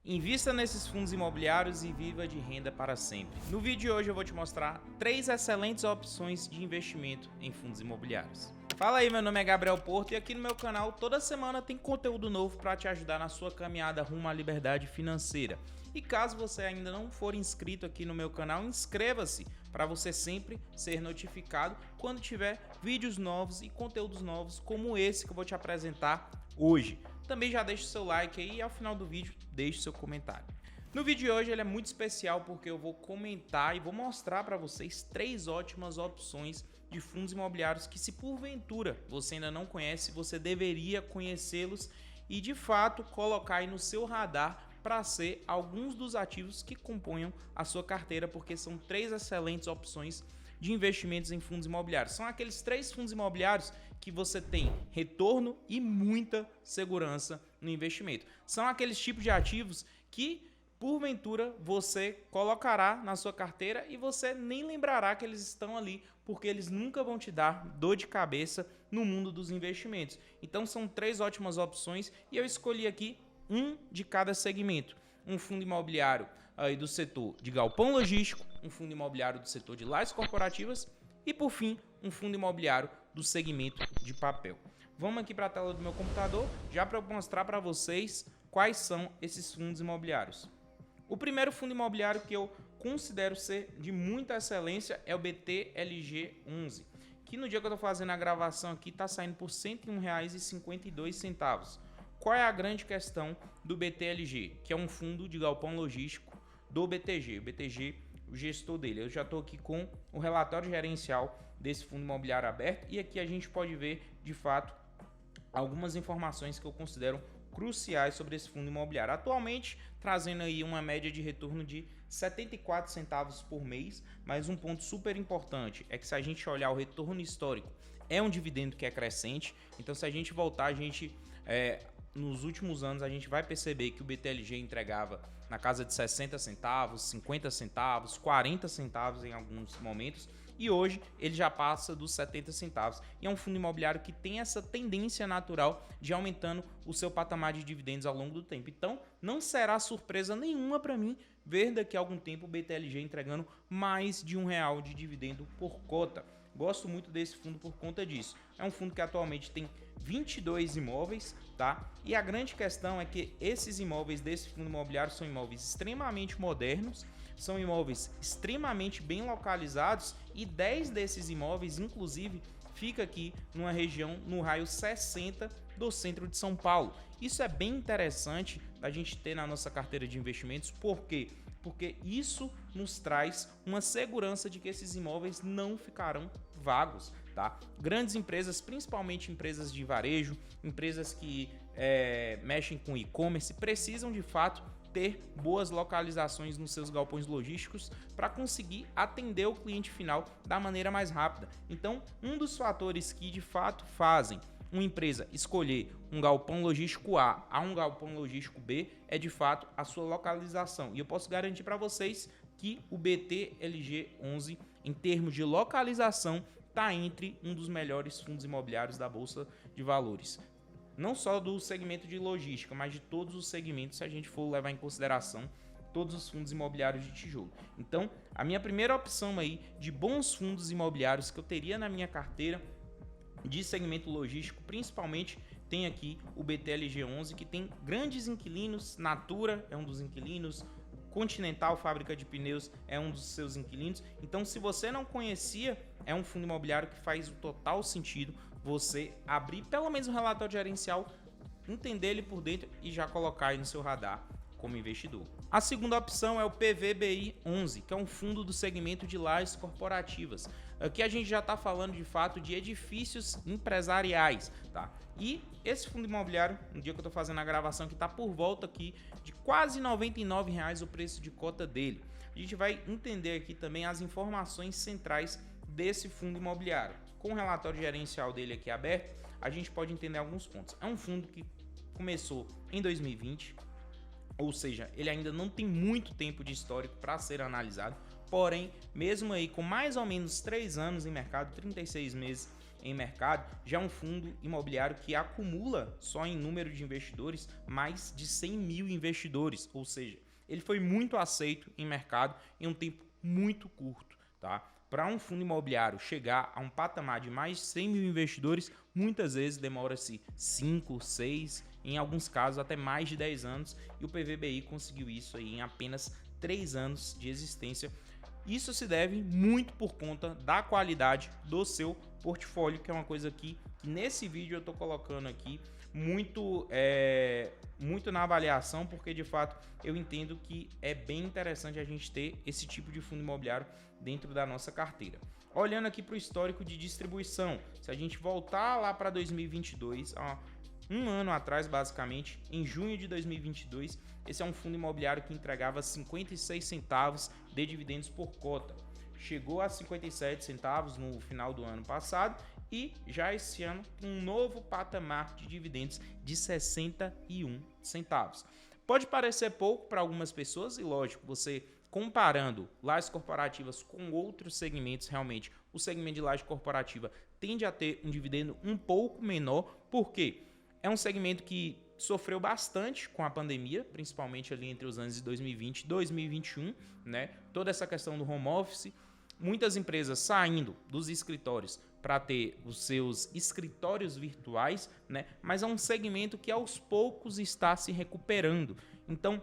Invista nesses fundos imobiliários e viva de renda para sempre. No vídeo de hoje eu vou te mostrar 3 excelentes opções de investimento em fundos imobiliários. Fala aí, meu nome é Gabriel Porto e aqui no meu canal toda semana tem conteúdo novo para te ajudar na sua caminhada rumo à liberdade financeira. E caso você ainda não for inscrito aqui no meu canal, inscreva-se para você sempre ser notificado quando tiver vídeos novos e conteúdos novos como esse que eu vou te apresentar hoje. Também já deixa o seu like aí e ao final do vídeo deixe seu comentário. No vídeo de hoje ele é muito especial porque eu vou comentar e vou mostrar para vocês 3 ótimas opções de fundos imobiliários que, se porventura você ainda não conhece, você deveria conhecê-los e de fato colocar aí no seu radar para ser alguns dos ativos que componham a sua carteira, porque são 3 excelentes opções de investimentos em fundos imobiliários. São aqueles 3 fundos imobiliários que você tem retorno e muita segurança no investimento. São aqueles tipos de ativos que, porventura, você colocará na sua carteira e você nem lembrará que eles estão ali, porque eles nunca vão te dar dor de cabeça no mundo dos investimentos. Então são 3 ótimas opções e eu escolhi aqui um de cada segmento. Um fundo imobiliário aí do setor de galpão logístico, um fundo imobiliário do setor de lajes corporativas e, por fim, um fundo imobiliário do segmento de papel. Vamos aqui para a tela do meu computador já para mostrar para vocês quais são esses fundos imobiliários. O primeiro fundo imobiliário que eu considero ser de muita excelência é o BTLG11, que no dia que eu estou fazendo a gravação aqui está saindo por R$ 101,52. Qual é a grande questão do BTLG? Que é um fundo de galpão logístico do BTG. O BTG, o gestor dele. Eu já estou aqui com o relatório gerencial desse fundo imobiliário aberto e aqui a gente pode ver, de fato, algumas informações que eu considero cruciais sobre esse fundo imobiliário. Atualmente, trazendo aí uma média de retorno de 74 centavos por mês, mas um ponto super importante é que, se a gente olhar o retorno histórico, é um dividendo que é crescente. Então, se a gente voltar, nos últimos anos a gente vai perceber que o BTLG entregava na casa de 60 centavos, 50 centavos, 40 centavos em alguns momentos, e hoje ele já passa dos 70 centavos. E é um fundo imobiliário que tem essa tendência natural de aumentando o seu patamar de dividendos ao longo do tempo. Então não será surpresa nenhuma para mim ver daqui a algum tempo o BTLG entregando mais de R$1 de dividendo por cota. Gosto muito desse fundo por conta disso. É um fundo que atualmente tem 22 imóveis, tá? E a grande questão é que esses imóveis desse fundo imobiliário são imóveis extremamente modernos, são imóveis extremamente bem localizados e 10 desses imóveis, inclusive, fica aqui numa região no raio 60 do centro de São Paulo. Isso é bem interessante a gente ter na nossa carteira de investimentos. Por quê? Porque isso nos traz uma segurança de que esses imóveis não ficarão vagos, tá? Grandes empresas, principalmente empresas de varejo, empresas que mexem com e-commerce, precisam de fato ter boas localizações nos seus galpões logísticos para conseguir atender o cliente final da maneira mais rápida. Então, um dos fatores que de fato fazem uma empresa escolher um galpão logístico A a um galpão logístico B é de fato a sua localização. E eu posso garantir para vocês que o BTLG11, em termos de localização, está entre um dos melhores fundos imobiliários da Bolsa de Valores. Não só do segmento de logística, mas de todos os segmentos, se a gente for levar em consideração todos os fundos imobiliários de tijolo. Então, a minha primeira opção aí de bons fundos imobiliários que eu teria na minha carteira de segmento logístico, principalmente, tem aqui o BTLG11, que tem grandes inquilinos. Natura é um dos inquilinos, Continental, fábrica de pneus, é um dos seus inquilinos. Então, se você não conhecia, é um fundo imobiliário que faz o total sentido você abrir pelo menos um relatório gerencial, entender ele por dentro e já colocar aí no seu radar como investidor. A segunda opção é o PVBI11, que é um fundo do segmento de lajes corporativas. Aqui a gente já está falando de fato de edifícios empresariais, tá? E esse fundo imobiliário, no dia que eu estou fazendo a gravação, que está por volta aqui de quase R$ 99,00 o preço de cota dele. A gente vai entender aqui também as informações centrais desse fundo imobiliário. Com o relatório gerencial dele aqui aberto, a gente pode entender alguns pontos. É um fundo que começou em 2020, ou seja, ele ainda não tem muito tempo de histórico para ser analisado, porém, mesmo aí com mais ou menos 3 anos em mercado, 36 meses em mercado, já é um fundo imobiliário que acumula só em número de investidores mais de 100 mil investidores, ou seja, ele foi muito aceito em mercado em um tempo muito curto, tá? Para um fundo imobiliário chegar a um patamar de mais de 100 mil investidores, muitas vezes demora-se 5, 6, em alguns casos até mais de 10 anos, e o PVBI conseguiu isso aí em apenas 3 anos de existência. Isso se deve muito por conta da qualidade do seu portfólio, que é uma coisa que nesse vídeo eu estou colocando aqui muito na avaliação, porque de fato eu entendo que é bem interessante a gente ter esse tipo de fundo imobiliário dentro da nossa carteira. Olhando aqui para o histórico de distribuição, se a gente voltar lá para 2022, um ano atrás basicamente, em junho de 2022, esse é um fundo imobiliário que entregava 56 centavos de dividendos por cota. Chegou a 57 centavos no final do ano passado e já esse ano um novo patamar de dividendos de 61 centavos. Pode parecer pouco para algumas pessoas e lógico, você comparando lajes corporativas com outros segmentos, realmente o segmento de laje corporativa tende a ter um dividendo um pouco menor, porque é um segmento que sofreu bastante com a pandemia, principalmente ali entre os anos de 2020 e 2021, né? Toda essa questão do home office, muitas empresas saindo dos escritórios para ter os seus escritórios virtuais, né? Mas é um segmento que aos poucos está se recuperando. Então,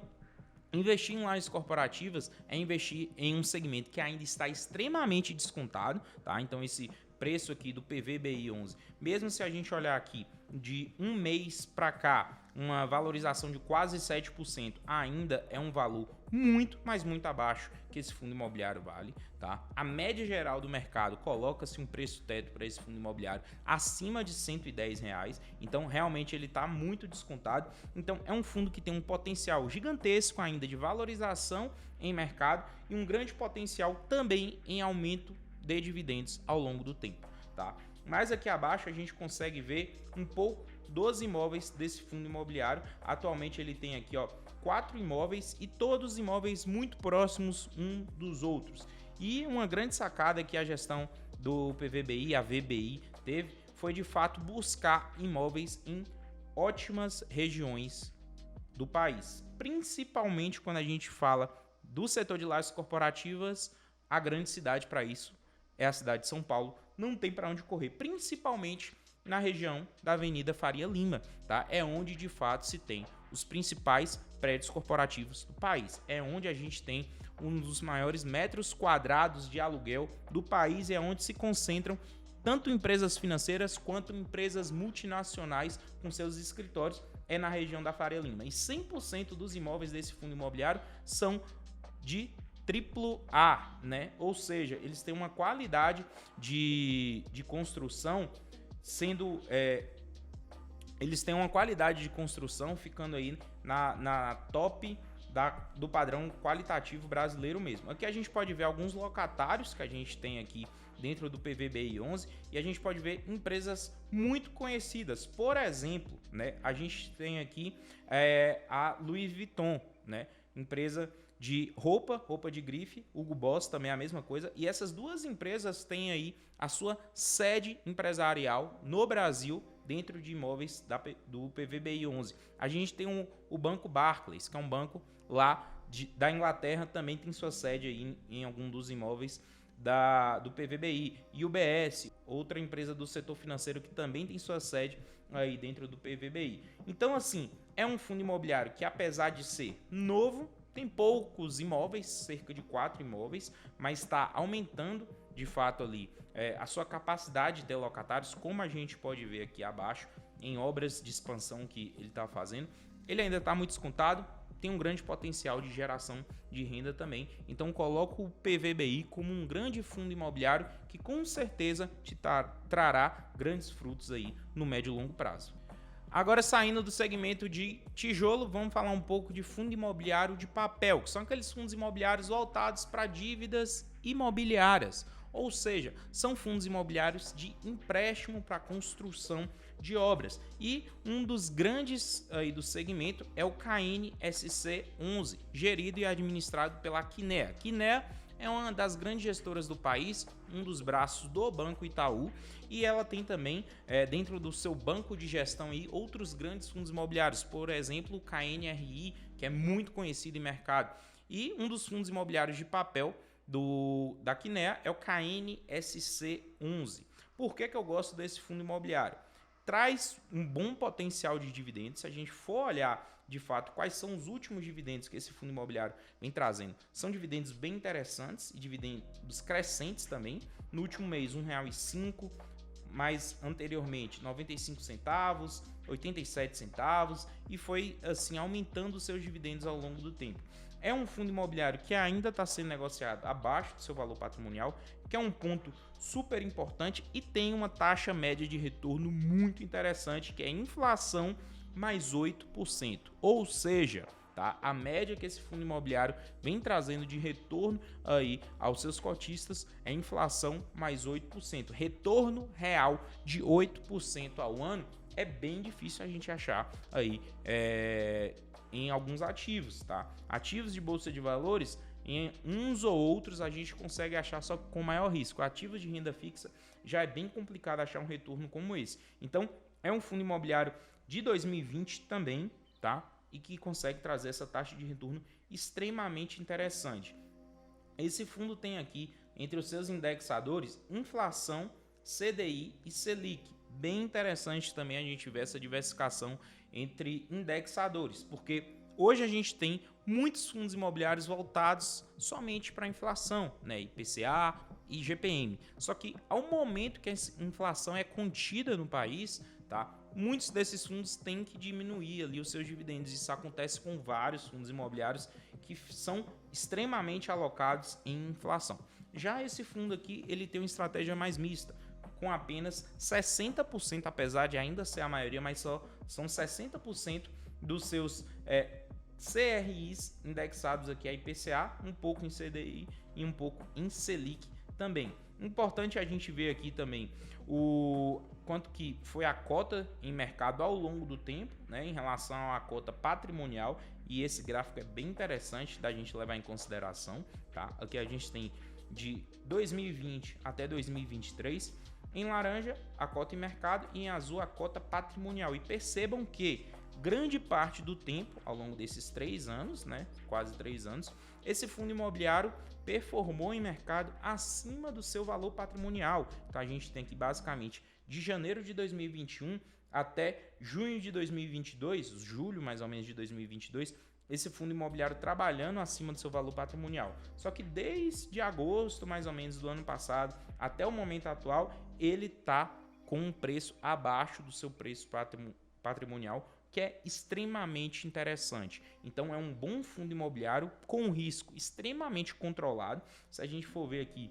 investir em lajes corporativas é investir em um segmento que ainda está extremamente descontado, tá? Então esse preço aqui do PVBI 11, mesmo se a gente olhar aqui de um mês para cá, uma valorização de quase 7%, ainda é um valor muito, mas muito abaixo que esse fundo imobiliário vale, tá? A média geral do mercado coloca-se um preço teto para esse fundo imobiliário acima de R$110, então realmente ele está muito descontado. Então é um fundo que tem um potencial gigantesco ainda de valorização em mercado e um grande potencial também em aumento de dividendos ao longo do tempo, tá? Mais aqui abaixo a gente consegue ver um pouco dos imóveis desse fundo imobiliário. Atualmente ele tem aqui 4 imóveis e todos imóveis muito próximos um dos outros. E uma grande sacada que a gestão do PVBI, a VBI, teve foi de fato buscar imóveis em ótimas regiões do país. Principalmente quando a gente fala do setor de lajes corporativas, a grande cidade para isso é a cidade de São Paulo. Não tem para onde correr, principalmente na região da Avenida Faria Lima, tá? É onde de fato se tem os principais prédios corporativos do país. É onde a gente tem um dos maiores metros quadrados de aluguel do país e é onde se concentram tanto empresas financeiras quanto empresas multinacionais com seus escritórios, é na região da Faria Lima. E 100% dos imóveis desse fundo imobiliário são de AAA, né? Ou seja, eles têm uma qualidade de construção eles têm uma qualidade de construção ficando aí na top do padrão qualitativo brasileiro mesmo. Aqui a gente pode ver alguns locatários que a gente tem aqui dentro do PVBI 11 e a gente pode ver empresas muito conhecidas. Por exemplo, né, a gente tem aqui a Louis Vuitton, né, empresa de roupa de grife, Hugo Boss também é a mesma coisa, e essas duas empresas têm aí a sua sede empresarial no Brasil, dentro de imóveis do PVBI 11. A gente tem o Banco Barclays, que é um banco lá da Inglaterra, também tem sua sede aí em algum dos imóveis do PVBI. E o UBS, outra empresa do setor financeiro que também tem sua sede aí dentro do PVBI. Então, assim, é um fundo imobiliário que, apesar de ser novo, tem poucos imóveis, cerca de 4 imóveis, mas está aumentando de fato ali a sua capacidade de ter locatários, como a gente pode ver aqui abaixo, em obras de expansão que ele está fazendo. Ele ainda está muito descontado, tem um grande potencial de geração de renda também. Então coloco o PVBI como um grande fundo imobiliário que com certeza te trará grandes frutos aí no médio e longo prazo. Agora, saindo do segmento de tijolo, vamos falar um pouco de fundo imobiliário de papel, que são aqueles fundos imobiliários voltados para dívidas imobiliárias, ou seja, são fundos imobiliários de empréstimo para construção de obras. E um dos grandes aí do segmento é o KNSC 11, gerido e administrado pela Kinea. Kinea é uma das grandes gestoras do país, um dos braços do Banco Itaú, e ela tem também, dentro do seu banco de gestão, aí, outros grandes fundos imobiliários, por exemplo, o KNRI, que é muito conhecido em mercado, e um dos fundos imobiliários de papel da Kinea é o KNSC11. Por que eu gosto desse fundo imobiliário? Traz um bom potencial de dividendos. Se a gente for olhar de fato quais são os últimos dividendos que esse fundo imobiliário vem trazendo, são dividendos bem interessantes e dividendos crescentes também. No último mês, R$ 1,05, mais anteriormente 95 centavos, 87 centavos, e foi assim aumentando os seus dividendos ao longo do tempo. É um fundo imobiliário que ainda está sendo negociado abaixo do seu valor patrimonial, que é um ponto super importante, e tem uma taxa média de retorno muito interessante, que é inflação mais 8%. Ou seja, tá, a média que esse fundo imobiliário vem trazendo de retorno aí aos seus cotistas é inflação mais 8%. Retorno real de 8% ao ano é bem difícil a gente achar aí em alguns ativos, tá? Ativos de bolsa de valores, em uns ou outros a gente consegue achar, só com maior risco. Ativos de renda fixa já é bem complicado achar um retorno como esse. Então, é um fundo imobiliário de 2020 também, tá? E que consegue trazer essa taxa de retorno extremamente interessante. Esse fundo tem aqui, entre os seus indexadores, inflação, CDI e Selic. Bem interessante também a gente ver essa diversificação entre indexadores, porque hoje a gente tem muitos fundos imobiliários voltados somente para a inflação, né? IPCA e IGPM. Só que ao momento que a inflação é contida no país, tá? Muitos desses fundos têm que diminuir ali os seus dividendos. Isso acontece com vários fundos imobiliários que são extremamente alocados em inflação. Já esse fundo aqui, ele tem uma estratégia mais mista, com apenas 60%, apesar de ainda ser a maioria, mas só são 60% dos seus CRIs indexados aqui a IPCA, um pouco em CDI e um pouco em Selic também. Importante a gente ver aqui também o quanto que foi a cota em mercado ao longo do tempo, né, em relação à cota patrimonial, e esse gráfico é bem interessante da gente levar em consideração, tá? Aqui a gente tem de 2020 até 2023, em laranja a cota em mercado e em azul a cota patrimonial. E percebam que grande parte do tempo, ao longo desses 3 anos, né, quase 3 anos, esse fundo imobiliário performou em mercado acima do seu valor patrimonial. Então a gente tem aqui basicamente de janeiro de 2021 até junho de 2022, julho mais ou menos de 2022, esse fundo imobiliário trabalhando acima do seu valor patrimonial. Só que desde agosto mais ou menos do ano passado até o momento atual, ele está com um preço abaixo do seu preço patrimonial, que é extremamente interessante. Então é um bom fundo imobiliário com um risco extremamente controlado. Se a gente for ver aqui,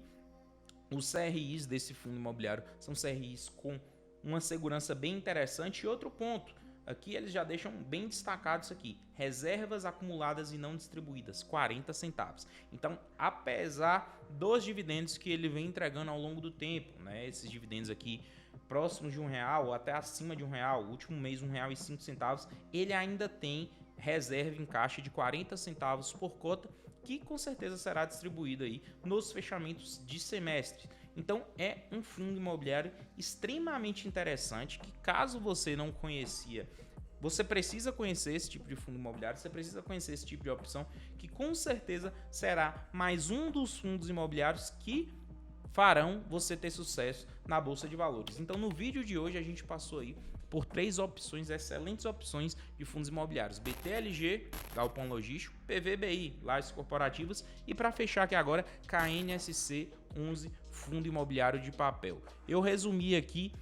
os CRIs desse fundo imobiliário são CRIs com uma segurança bem interessante. E outro ponto, aqui eles já deixam bem destacado isso aqui: reservas acumuladas e não distribuídas, 40 centavos. Então, apesar dos dividendos que ele vem entregando ao longo do tempo, né, esses dividendos aqui próximos de R$1 ou até acima de R$1, o último mês R$1,05, ele ainda tem reserva em caixa de 40 centavos por cota, que com certeza será distribuído aí nos fechamentos de semestre. Então é um fundo imobiliário extremamente interessante, que caso você não conhecia, você precisa conhecer esse tipo de fundo imobiliário, você precisa conhecer esse tipo de opção, que com certeza será mais um dos fundos imobiliários que farão você ter sucesso na Bolsa de Valores. Então no vídeo de hoje a gente passou aí por 3 opções, excelentes opções de fundos imobiliários: BTLG, Galpão Logístico, PVBI, Lajes Corporativas, e para fechar aqui agora, KNSC11, Fundo Imobiliário de Papel. Eu resumi aqui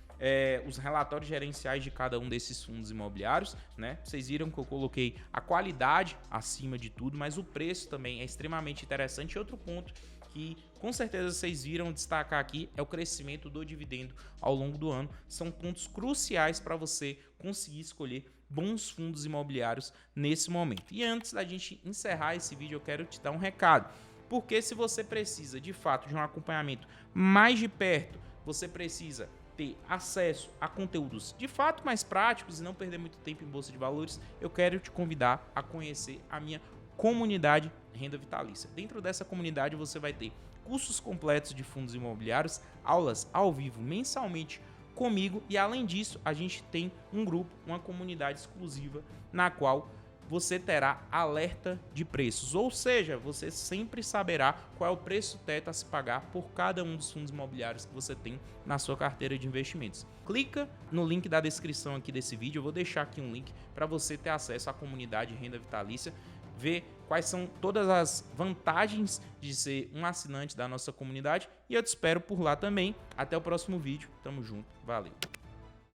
os relatórios gerenciais de cada um desses fundos imobiliários, né? Vocês viram que eu coloquei a qualidade acima de tudo, mas o preço também é extremamente interessante. E outro ponto que com certeza vocês viram destacar aqui é o crescimento do dividendo ao longo do ano. São pontos cruciais para você conseguir escolher bons fundos imobiliários nesse momento. E antes da gente encerrar esse vídeo, eu quero te dar um recado, porque se você precisa de fato de um acompanhamento mais de perto, você precisa ter acesso a conteúdos de fato mais práticos e não perder muito tempo em Bolsa de Valores, eu quero te convidar a conhecer a minha Comunidade Renda Vitalícia. Dentro dessa comunidade você vai ter cursos completos de fundos imobiliários, aulas ao vivo mensalmente comigo e além disso a gente tem um grupo, uma comunidade exclusiva na qual você terá alerta de preços, ou seja, você sempre saberá qual é o preço teto a se pagar por cada um dos fundos imobiliários que você tem na sua carteira de investimentos. Clica no link da descrição aqui desse vídeo, eu vou deixar aqui um link para você ter acesso à comunidade Renda Vitalícia, ver quais são todas as vantagens de ser um assinante da nossa comunidade e eu te espero por lá também. Até o próximo vídeo, tamo junto, valeu!